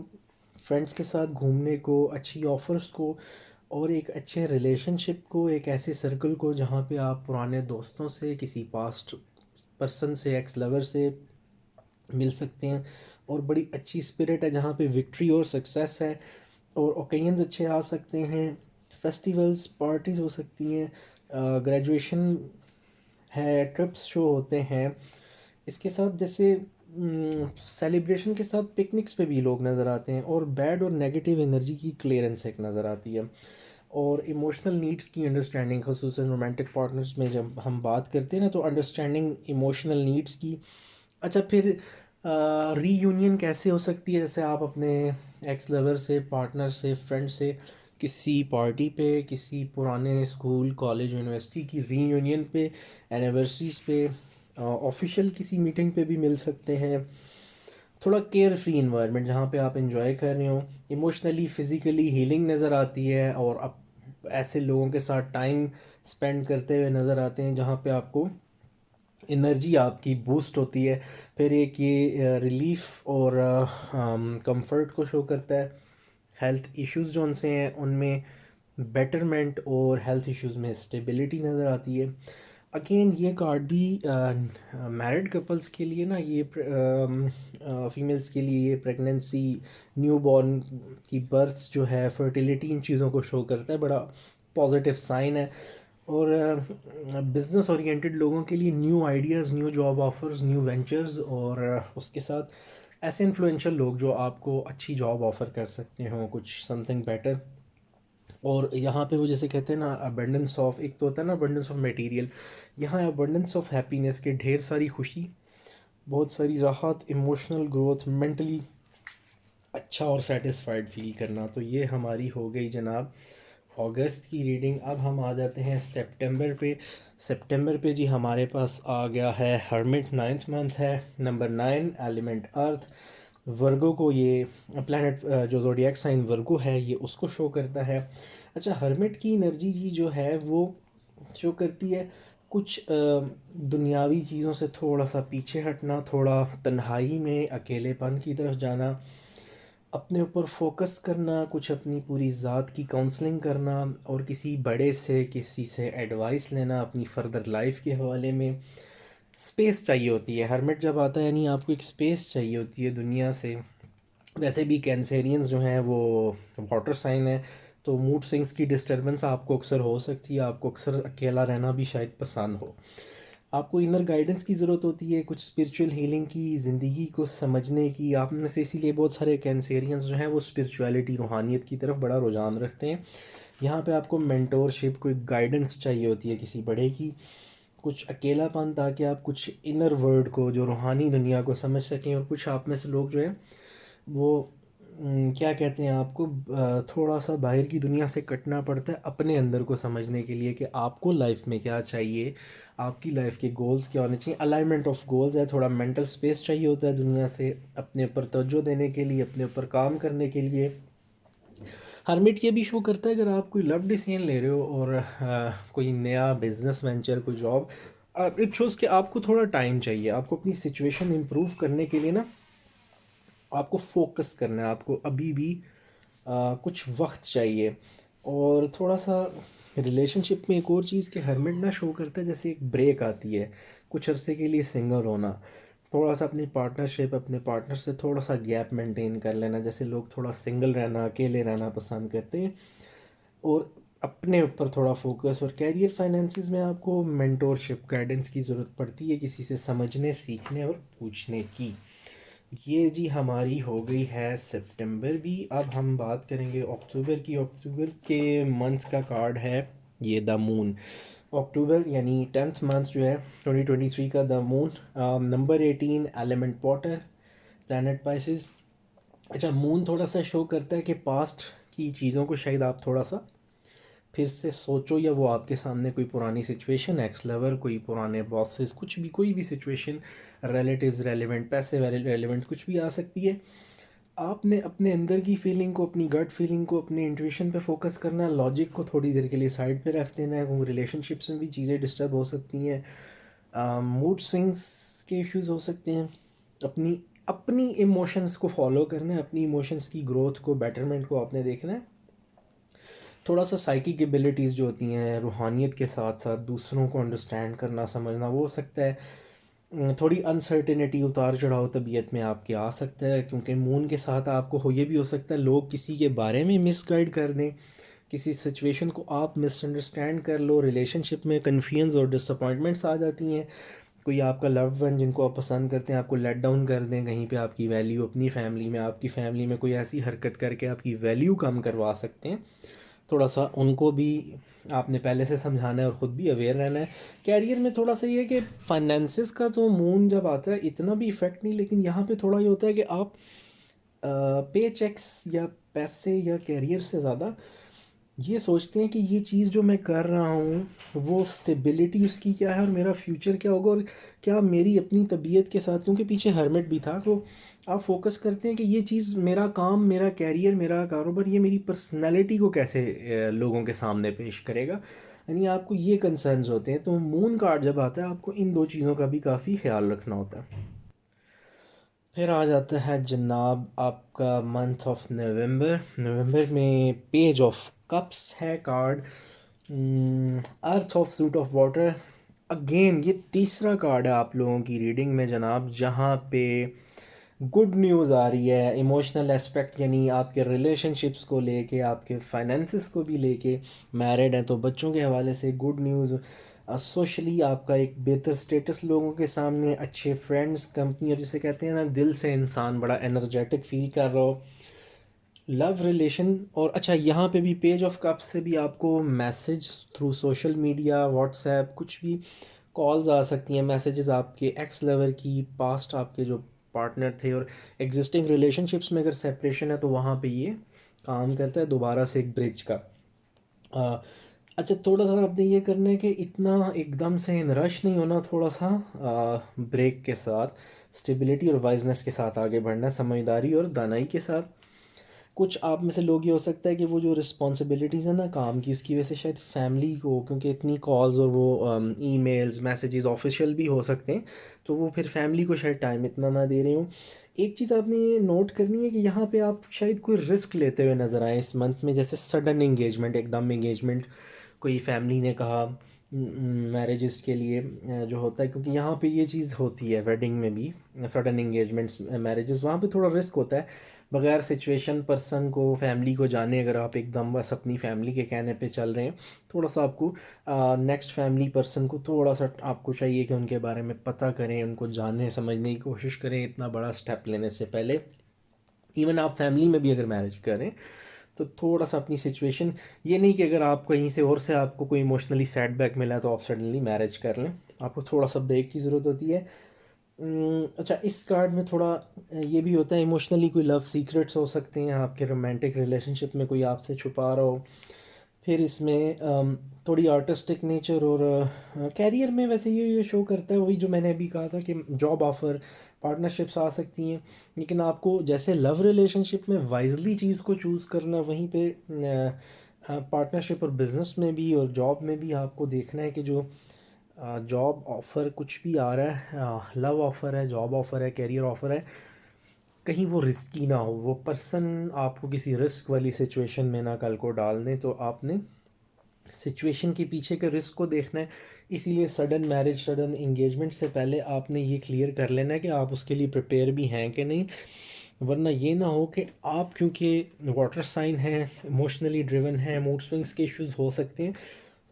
फ्रेंड्स के साथ घूमने को, अच्छी ऑफ़र्स को, और एक अच्छे रिलेशनशिप को, एक ऐसे सर्कल को जहाँ पे आप पुराने दोस्तों से, किसी पास्ट पर्सन से, एक्स लवर से मिल सकते हैं। और बड़ी अच्छी स्पिरिट है जहाँ पे विक्ट्री और सक्सेस है, और ओकेजन्स अच्छे आ सकते हैं, फेस्टिवल्स, पार्टीज़ हो सकती हैं, ग्रेजुएशन है, ट्रिप्स शो होते हैं। इसके साथ जैसे सेलिब्रेशन के साथ पिकनिक्स पे भी लोग नज़र आते हैं, और बैड और नेगेटिव एनर्जी की क्लियरेंस एक नज़र आती है, और इमोशनल नीड्स की अंडरस्टैंडिंग, खसूसन रोमांटिक पार्टनर्स में जब हम बात करते हैं ना, तो अंडरस्टैंडिंग इमोशनल नीड्स की। अच्छा, फिर रीयूनियन कैसे हो सकती है? जैसे आप अपने एक्स लवर से, पार्टनर से, फ्रेंड से किसी पार्टी पे, किसी पुराने स्कूल, कॉलेज, यूनिवर्सिटी की रीयूनियन पे, एनिवर्सरीज पे, ऑफिशियल किसी मीटिंग पे भी मिल सकते हैं। थोड़ा केयर फ्री इन्वायरमेंट जहाँ पे आप इंजॉय कर रहे हो, इमोशनली फिज़िकली हीलिंग नज़र आती है, और आप ऐसे लोगों के साथ टाइम स्पेंड करते हुए नज़र आते हैं जहाँ पे आपको एनर्जी आपकी बूस्ट होती है। फिर एक ये रिलीफ और कंफर्ट को शो करता है। हेल्थ इश्यूज़ जो उनसे हैं उनमें बेटरमेंट, और हेल्थ इश्यूज़ में स्टेबिलिटी नज़र आती है। अगेन ये कार्ड भी मैरिड कपल्स के लिए ना, ये फीमेल्स के लिए ये प्रेगनेंसी, न्यू बॉर्न की बर्थ जो है, फर्टिलिटी, इन चीज़ों को शो करता है, बड़ा पॉजिटिव साइन है। और बिज़नेस ओरिएंटेड लोगों के लिए new ideas, new job offers, new ventures, और उसके साथ ऐसे इन्फ्लुएंशियल लोग जो आपको अच्छी जॉब ऑफ़र कर सकते हो, कुछ समथिंग बेटर। और यहाँ पे वो जैसे कहते हैं ना, अबंडेंस ऑफ, एक तो होता है ना अबंडेंस ऑफ मटेरियल, यहाँ अबंडेंस ऑफ हैप्पीनेस के, ढेर सारी खुशी, बहुत सारी राहत, इमोशनल ग्रोथ, मेंटली अच्छा और सेटिस्फाइड फील करना। तो ये हमारी हो गई जनाब अगस्त की रीडिंग। अब हम आ जाते हैं सितंबर पे। सितंबर पे जी हमारे पास आ गया है हर्मिट, 9th मंथ है, नंबर 9, एलिमेंट अर्थ। वर्गो को ये प्लैनेट, जो ज़ोडिएक साइन वर्गो है, ये उसको शो करता है। अच्छा, हर्मिट की एनर्जी जी जो है वो शो करती है कुछ दुनियावी चीज़ों से थोड़ा सा पीछे हटना, थोड़ा तन्हाई में अकेलेपन की तरफ जाना, अपने ऊपर फोकस करना, कुछ अपनी पूरी ज़ात की काउंसलिंग करना, और किसी बड़े से, किसी से एडवाइस लेना अपनी फर्दर लाइफ के हवाले में। स्पेस चाहिए होती है, हर्मिट जब आता है यानी आपको एक स्पेस चाहिए होती है दुनिया से। वैसे भी कैंसेरियंस जो हैं वो वाटर साइन है, तो मूड स्विंग्स की डिस्टर्बेंस आपको अक्सर हो सकती है, आपको अक्सर अकेला रहना भी शायद पसंद हो। आपको इनर गाइडेंस की ज़रूरत होती है, कुछ स्पिरिचुअल हीलिंग की, ज़िंदगी को समझने की। आप में से इसीलिए बहुत सारे कैंसेरियंस जो हैं वो स्पिरिचुअलिटी, रूहानियत की तरफ बड़ा रुझान रखते हैं। यहाँ पे आपको मेंटोरशिप, कोई गाइडेंस चाहिए होती है किसी बड़े की, कुछ अकेलापन, ताकि आप कुछ इनर वर्ल्ड को, जो रूहानी दुनिया को समझ सकें। और कुछ आप में से लोग जो हैं वो क्या कहते हैं, आपको थोड़ा सा बाहर की दुनिया से कटना पड़ता है अपने अंदर को समझने के लिए कि आपको लाइफ में क्या चाहिए, आपकी लाइफ के गोल्स क्या होने चाहिए। अलाइनमेंट ऑफ गोल्स है, थोड़ा मेंटल स्पेस चाहिए होता है दुनिया से अपने ऊपर तवज्जो देने के लिए, अपने ऊपर काम करने के लिए। हर्मिट ये भी शो करता है अगर आप कोई लव डिसीजन ले रहे हो, और कोई नया बिजनेस वेंचर, कोई जॉब, इट शोज़ कि आपको थोड़ा टाइम चाहिए, आपको अपनी सिचुएशन इम्प्रूव करने के लिए ना आपको फोकस करना है, आपको अभी भी कुछ वक्त चाहिए। और थोड़ा सा रिलेशनशिप में एक और चीज़ कि हरमिट ना शो करता है जैसे एक ब्रेक आती है कुछ अरसे के लिए सिंगल होना, थोड़ा सा अपनी पार्टनरशिप अपने पार्टनर से थोड़ा सा गैप मेंटेन कर लेना, जैसे लोग थोड़ा सिंगल रहना अकेले रहना पसंद करते हैं, और अपने ऊपर थोड़ा फोकस। और कैरियर फाइनेंसिस में आपको मेंटोरशिप गाइडेंस की ज़रूरत पड़ती है, किसी से समझने सीखने और पूछने की। ये जी हमारी हो गई है सितंबर भी। अब हम बात करेंगे अक्टूबर की। अक्टूबर के मंथ का कार्ड है ये द मून। अक्टूबर यानी 10th मंथ जो है 2023 का, the moon, number 18, element water, planet Pisces. अच्छा, मून थोड़ा सा शो करता है कि पास्ट की चीज़ों को शायद आप थोड़ा सा फिर से सोचो, या वो आपके सामने कोई पुरानी सिचुएशन, एक्स लवर, कोई पुराने बॉसेस, कुछ भी, कोई भी सिचुएशन, रिलेटिव्स रेलिवेंट, पैसे रेलिवेंट, कुछ भी आ सकती है। आपने अपने अंदर की फीलिंग को, अपनी गट फीलिंग को, अपने इंट्यूशन पे फोकस करना है, लॉजिक को थोड़ी देर के लिए साइड पे रख देना है, क्योंकि रिलेशनशिप्स में भी चीज़ें डिस्टर्ब हो सकती हैं, मूड स्विंग्स के इश्यूज हो सकते हैं। अपनी अपनी इमोशंस को फॉलो करना है, अपनी इमोशंस की ग्रोथ को, बेटरमेंट को आपने देखना है। थोड़ा सा साइकिक एबिलिटीज़ जो होती हैं, रूहानियत के साथ साथ दूसरों को अंडरस्टैंड करना, समझना, वो हो सकता है। थोड़ी अनसर्टेनिटी, उतार चढ़ाव तबीयत में आपके आ सकता है, क्योंकि मून के साथ आपको हो, ये भी हो सकता है लोग किसी के बारे में मिसगाइड कर दें, किसी सिचुएशन को आप मिसअंडरस्टैंड कर लो, रिलेशनशिप में कन्फ्यूजन और डिसअपॉइंटमेंट्स आ जाती हैं। कोई आपका लव्ड वन जिनको आप पसंद करते हैं आपको लेट डाउन कर दें, कहीं पे आपकी वैल्यू, अपनी फैमिली में, आपकी फैमिली में कोई ऐसी हरकत करके आपकी वैल्यू कम करवा सकते हैं। थोड़ा सा उनको भी आपने पहले से समझाना है और ख़ुद भी अवेयर रहना है। कैरियर में थोड़ा सा ये है कि फाइनेंसिस का तो मून जब आता है इतना भी इफ़ेक्ट नहीं, लेकिन यहाँ पे थोड़ा ये होता है कि आप पे चेक्स या पैसे या कैरियर से ज़्यादा ये सोचते हैं कि ये चीज़ जो मैं कर रहा हूँ वो स्टेबिलिटी उसकी क्या है और मेरा फ्यूचर क्या होगा, और क्या मेरी अपनी तबीयत के साथ, क्योंकि पीछे हर्मिट भी था, तो आप फोकस करते हैं कि ये चीज़, मेरा काम, मेरा कैरियर, मेरा कारोबार, ये मेरी पर्सनैलिटी को कैसे लोगों के सामने पेश करेगा। यानी आपको ये कंसर्न्स होते हैं। तो मून कार्ड जब आता है आपको इन दो चीज़ों का भी काफ़ी ख्याल रखना होता है। फिर आ जाता है जनाब आपका मंथ ऑफ नवंबर। नवंबर में पेज ऑफ कप्स है card, earth of suit of water. Again ये तीसरा कार्ड है आप लोगों की रीडिंग में जनाब, जहाँ पे गुड न्यूज़ आ रही है, इमोशनल एस्पेक्ट, यानी आपके रिलेशनशिप्स को लेके, आपके फाइनेंसिस को भी लेके। मैरिड हैं तो बच्चों के हवाले से गुड न्यूज़, सोशली आपका एक बेहतर स्टेटस लोगों के सामने, अच्छे फ्रेंड्स, कंपनी, और जिसे कहते हैं ना दिल से इंसान बड़ा एनर्जेटिक फील कर रहा हो, लव रिलेशन। और अच्छा, यहाँ पे भी पेज ऑफ कप से भी आपको message through social media, WhatsApp, कुछ भी कॉल्स आ सकती हैं, मैसेजेस आपके एक्स लवर की, पास्ट आपके जो पार्टनर थे, और एग्जिस्टिंग रिलेशनशिप्स में अगर सेपरेशन है तो वहाँ पे ये काम करता है दोबारा से एक ब्रिज का। आ, अच्छा, थोड़ा सा आपने ये करना है कि इतना एकदम से इन रश नहीं होना, थोड़ा सा ब्रेक के साथ, स्टेबिलिटी और वाइजनेस के साथ आगे बढ़ना, समझदारी और दानाई के साथ। कुछ आप में से लोग ये हो सकता है कि वो जो रिस्पॉन्सिबिलिटीज़ है ना काम की, उसकी वजह से शायद फैमिली को, क्योंकि इतनी कॉल्स और वो ईमेल्स, मैसेजेस ऑफिशियल भी हो सकते हैं, तो वो फिर फैमिली को शायद टाइम इतना ना दे रहे हो। एक चीज़ आपने ये नोट करनी है कि यहाँ पे आप शायद कोई रिस्क लेते हुए नज़र आए इस मंथ में, जैसे सडन एंगेजमेंट, एकदम एंगेजमेंट, कोई फैमिली ने कहा मैरिजेस के लिए, जो होता है, क्योंकि यहाँ पे ये चीज़ होती है वेडिंग में भी, सडन एंगेजमेंट्स, मैरिजेस, वहाँ पे थोड़ा रिस्क होता है। बगैर सिचुएशन, पर्सन को, फैमिली को जाने अगर आप एकदम बस अपनी फैमिली के कहने पे चल रहे हैं, थोड़ा सा आपको नेक्स्ट फैमिली पर्सन को थोड़ा सा आपको चाहिए कि उनके बारे में पता करें, उनको जानने समझने की कोशिश करें इतना बड़ा स्टेप लेने से पहले। इवन आप फैमिली में भी अगर मैरिज करें तो थोड़ा सा अपनी सिचुएशन, ये नहीं कि अगर आप कहीं से और से आपको कोई इमोशनली सेटबैक मिला है तो आप सडनली मैरिज कर लें, आपको थोड़ा सा ब्रेक की ज़रूरत होती है। अच्छा, इस कार्ड में थोड़ा ये भी होता है, इमोशनली कोई लव सीक्रेट्स हो सकते हैं, आपके रोमांटिक रिलेशनशिप में कोई आपसे छुपा रहा हो। फिर इसमें थोड़ी आर्टिस्टिक नेचर, और कैरियर में वैसे ये शो करता है वही जो मैंने अभी कहा था कि जॉब ऑफ़र, पार्टनरशिप्स आ सकती हैं, लेकिन आपको जैसे लव रिलेशनशिप में वाइजली चीज़ को चूज़ करना, वहीं पे पार्टनरशिप और बिज़नेस में भी और जॉब में भी आपको देखना है कि जो जॉब ऑफ़र कुछ भी आ रहा है, लव ऑफ़र है, जॉब ऑफ़र है, कैरियर ऑफ़र है, कहीं वो रिस्की ना हो, वो पर्सन आपको किसी रिस्क वाली सिचुएशन में ना कल को डाल दें। तो आपने सिचुएशन के पीछे के रिस्क को देखना है। इसीलिए सडन मैरिज, सडन इंगेजमेंट से पहले आपने ये क्लियर कर लेना है कि आप उसके लिए प्रिपेयर भी हैं कि नहीं। वरना ये ना हो कि आप, क्योंकि वाटर साइन है, इमोशनली ड्रिवन है, मूड स्विंग्स के इश्यूज हो सकते हैं,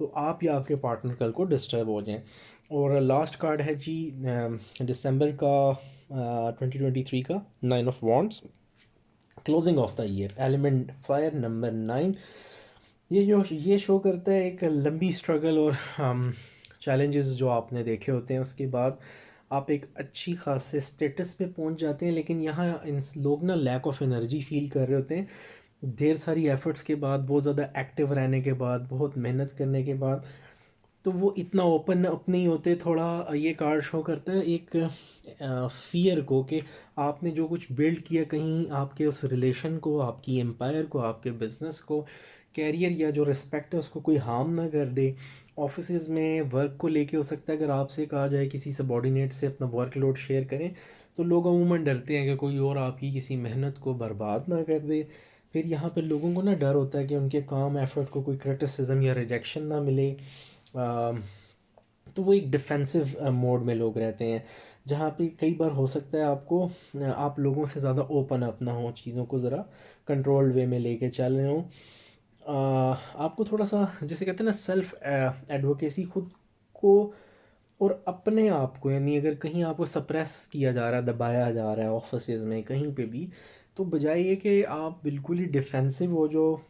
तो आप या आपके पार्टनर कल को डिस्टर्ब हो जाएं। और लास्ट कार्ड है जी दिसंबर का 2023 का 9 of wands, closing of the year, element fire, number 9। ये शो करता है एक लंबी स्ट्रगल और चैलेंजेस जो आपने देखे होते हैं, उसके बाद आप एक अच्छी खासे स्टेटस पे पहुंच जाते हैं। लेकिन यहाँ इन लोग ना लैक ऑफ एनर्जी फील कर रहे होते हैं, ढेर सारी एफर्ट्स के बाद, बहुत ज़्यादा एक्टिव रहने के बाद, बहुत मेहनत करने के बाद। तो वो इतना ओपन अप नहीं होते। थोड़ा ये कार्ड शो करता है एक फियर को, कि आपने जो कुछ बिल्ड किया, कहीं आपके उस रिलेशन को, आपकी एम्पायर को, आपके बिजनेस को, कैरियर या जो रिस्पेक्ट है उसको कोई हार्म ना कर दे। ऑफिस में वर्क को लेके हो सकता है, अगर आपसे कहा जाए किसी सबॉर्डिनेट से अपना वर्कलोड शेयर करें, तो लोग अमूमन डरते हैं कि कोई और आपकी किसी मेहनत को बर्बाद ना कर दे। फिर यहाँ पे लोगों को ना डर होता है कि उनके काम एफर्ट को कोई क्रिटिसिज्म या रिजेक्शन ना मिले। तो वो एक डिफेंसिव मोड में लोग रहते हैं, जहाँ पे कई बार हो सकता है आपको आप लोगों से ज़्यादा ओपन अप ना हो, चीज़ों को ज़रा कंट्रोल्ड वे में लेके चल रहे हों। आपको थोड़ा सा, जैसे कहते हैं ना, सेल्फ एडवोकेसी, खुद को और अपने आप को, यानी अगर कहीं आपको सप्रेस किया जा रहा है, दबाया जा रहा है ऑफिस में कहीं पे भी, तो बजाय ये कि आप बिल्कुल ही डिफेंसिव हो जो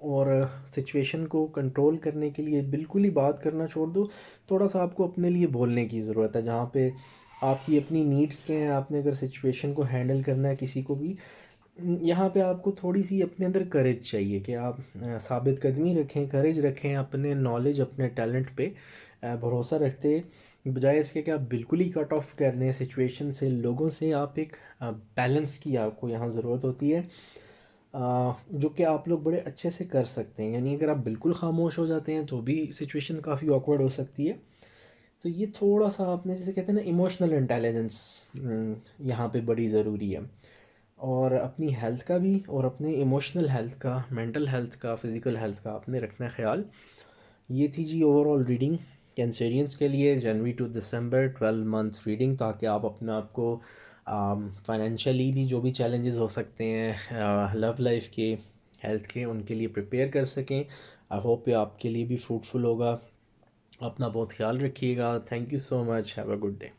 और सिचुएशन को कंट्रोल करने के लिए बिल्कुल ही बात करना छोड़ दो, थोड़ा सा आपको अपने लिए बोलने की ज़रूरत है। जहाँ पे आपकी अपनी नीड्स के हैं, आपने अगर सिचुएशन को हैंडल करना है किसी को भी, यहाँ पे आपको थोड़ी सी अपने अंदर करेज चाहिए कि आप साबित कदमी रखें, करेज रखें, अपने नॉलेज, अपने टैलेंट पे भरोसा रखते, बजाय इसके कि आप बिल्कुल ही कट ऑफ कर दें सिचुएशन से, लोगों से। आप एक बैलेंस की आपको यहाँ ज़रूरत होती है, जो कि आप लोग बड़े अच्छे से कर सकते हैं। यानी अगर आप बिल्कुल खामोश हो जाते हैं तो भी सिचुएशन काफ़ी ऑकवर्ड हो सकती है। तो ये थोड़ा सा आपने, जैसे कहते हैं ना, इमोशनल इंटेलिजेंस यहाँ पे बड़ी ज़रूरी है। और अपनी हेल्थ का भी, और अपने इमोशनल हेल्थ का, मेंटल हेल्थ का, फिज़िकल हेल्थ का आपने रखना ख्याल। ये थी जी ओवरऑल रीडिंग कैंसेरियंस के लिए, जनवरी टू दिसंबर 12 मंथ रीडिंग, ताकि आप अपने आप को फाइनेंशियली भी जो भी चैलेंजेस हो सकते हैं, लव लाइफ के, हेल्थ के, उनके लिए प्रिपेयर कर सकें। आई होप ये आपके लिए भी फ्रूटफुल होगा। अपना बहुत ख्याल रखिएगा। Thank you so much. Have a good day.